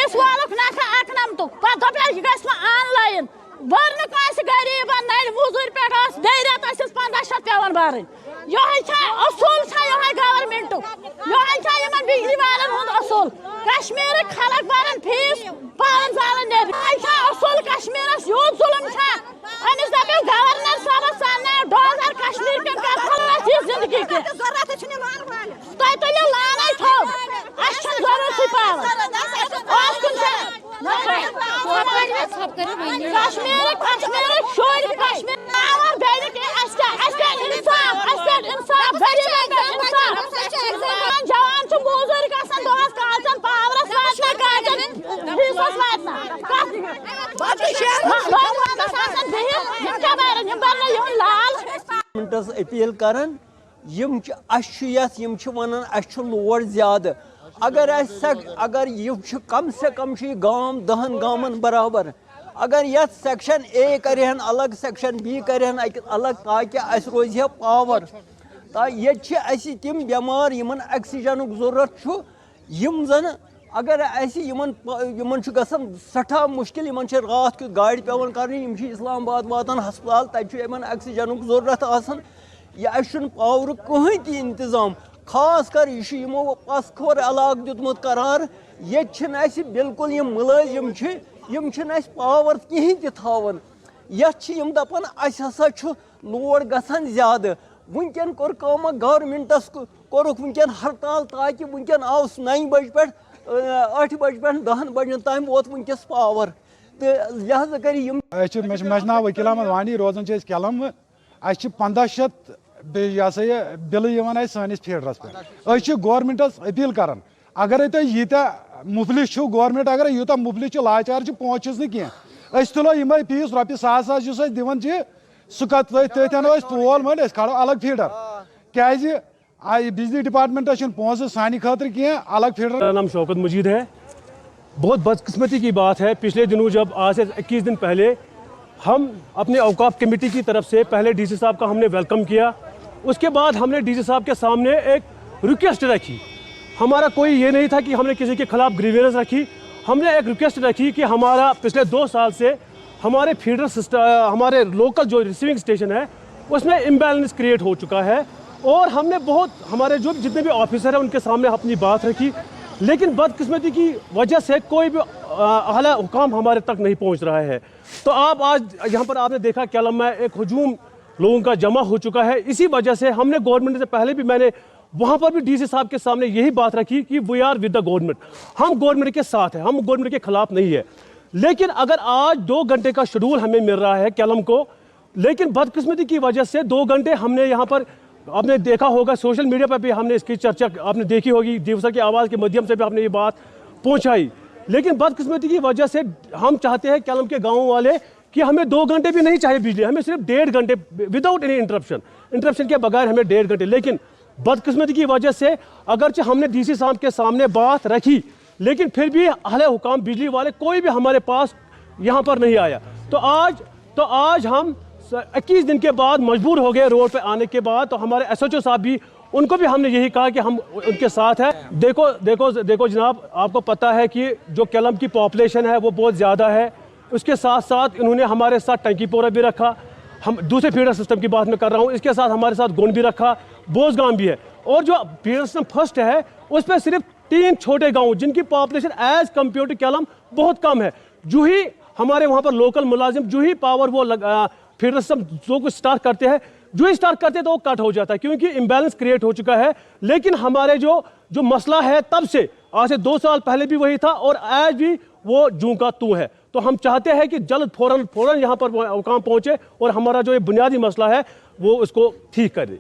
Fees वालुक ना अकनमतुक पत online वर गरीब नड़ मजूर पे रेत 1500 पेवान भरन असूल गवर्नमेंट बिजली वालन असूल कश्मीर खलक भरन फीस पान जालन असूल कश्मीर यूत जुलम अमिस दपो गवर्नर साहब सामने डोजर कश्मीर पे कर जिंदगी के तुम तुलो लान थोव जरूरत कश्मीर शोर कश्मीर आवर बैठ इंसाफ जवान मजूर गसन दोस काचन पावरस गवर्नमेंटस अपील करन वन लोड ज्यादा अगर यह कम से कम गांव 10 गांवन बराबर अगर ये सेक्शन ए करहन अलग सेक्शन बी करहन अलग ताकि अस रोज पावर ये तम बेमार यमन ऑक्सीजन जरूरत यम जन अगर गसन सठा मुश्किल रात कि गाड़ी पेवन कर इस्लामाबाद वातान हस्पताल तक ऑक्सीजन जरूरत आसान यह पावर कहीं ती इंतजाम खास कर यमो पसखोर इलाक दितमुत करार ये बिल्कुल यम मुलाजिम पावर कहीं तान यम दपान हसा लोड गसान ज्यादा वनकन कोर गवर्नमेंटस कोरुक वनकन हड़ताल ताकि वनकन आव 9 बज पे 8 बज पे 10 बजन ताम वोत वनकस पावर तो लिहाजा कर नाव वकील अहमद वानी रोजान केलम 1500 बिल सैनिस फीडरस पे गवर्नमेंटस अपील करान अगर तुम यूत्या मुफलिस गवर्नमेंट अगर यूत मुफलिस लाचार पहुँचस नी तुलो यम फीस रॉपि 100 दिवन सह तथन तोल मल खड़ो अलग फीडर क्या बिजली डिपार्टमेंट पोस सान खतर कह अलग फीडर। मेरा नाम शौकत मजीद है। बहुत बदकिस्मती की बात है, पिछले दिनों जब आज से 21 दिन पहले हम अपने औकाफ कमेटी की तरफ से पहले डीसी साहब का हमने वेलकम किया, उसके बाद हमने डीसी साहब के सामने एक रिक्वेस्ट रखी। हमारा कोई ये नहीं था कि हमने किसी के खिलाफ ग्रीवेंस रखी, हमने एक रिक्वेस्ट रखी कि हमारा पिछले 2 साल से हमारे फीडर सिस्टम हमारे लोकल जो रिसीविंग स्टेशन है उसमें इम्बैलेंस क्रिएट हो चुका है और हमने बहुत हमारे जो जितने भी ऑफिसर हैं उनके सामने अपनी बात रखी, लेकिन बदकिस्मती की वजह से कोई भी आला हुकाम हमारे तक नहीं पहुंच रहा है। तो आप आज यहाँ पर आपने देखा केलम में एक हजूम लोगों का जमा हो चुका है। इसी वजह से हमने गवर्नमेंट से पहले भी मैंने वहाँ पर भी डीसी साहब के सामने यही बात रखी कि we are with the government, हम गवर्नमेंट के साथ हैं, हम गवर्नमेंट के खिलाफ नहीं है। लेकिन अगर आज 2 घंटे का शेड्यूल हमें मिल रहा है केलम को, लेकिन बदकिस्मती की वजह से 2 घंटे हमने यहाँ पर आपने देखा होगा सोशल मीडिया पर भी हमने इसकी चर्चा आपने देखी होगी, दिवसा की आवाज़ के माध्यम से भी आपने ये बात पहुँचाई, लेकिन बदकिस्मती की वजह से हम चाहते हैं केलम के गाँव वाले कि हमें 2 घंटे भी नहीं चाहिए बिजली, हमें सिर्फ 1.5 घंटे विदाउट एनी इंटरप्शन के बगैर हमें 1.5 घंटे। लेकिन बदकिस्मती की वजह से अगरचे हमने डीसी साहब के सामने बात रखी, लेकिन फिर भी अहले हुकाम बिजली वाले कोई भी हमारे पास यहाँ पर नहीं आया। तो आज हम 21 दिन के बाद मजबूर हो गए रोड पे आने के बाद। तो हमारे SHO साहब भी, उनको भी हमने यही कहा कि हम उनके साथ हैं। देखो जनाब, आपको पता है कि जो केलम की पॉपुलेशन है वो बहुत ज़्यादा है, उसके साथ साथ इन्होंने हमारे साथ टंकीपोरा भी रखा, हम दूसरे फीडर सिस्टम की बात मैं कर रहा हूँ, इसके साथ हमारे साथ गोंड भी रखा, बोसगाम भी है, और जो फीडर सिस्टम फर्स्ट है उस पर सिर्फ 3 छोटे गाँव जिनकी पॉपुलेशन एज कम्पेयर टू केलम बहुत कम है। जो ही हमारे वहाँ पर लोकल मुलाजिम जो ही पावर वो फीडर सिस्टम जो कुछ स्टार्ट करते हैं, जो ही स्टार्ट करते हैं तो वो कट हो जाता है क्योंकि इम्बैलेंस क्रिएट हो चुका है। लेकिन हमारे जो मसला है तब से आज से 2 साल पहले भी वही था और आज भी वो जूं का तू है। तो हम चाहते हैं कि जल्द फौरन यहाँ पर हुकाम पहुँचे और हमारा जो ये बुनियादी मसला है वो उसको ठीक कर दे।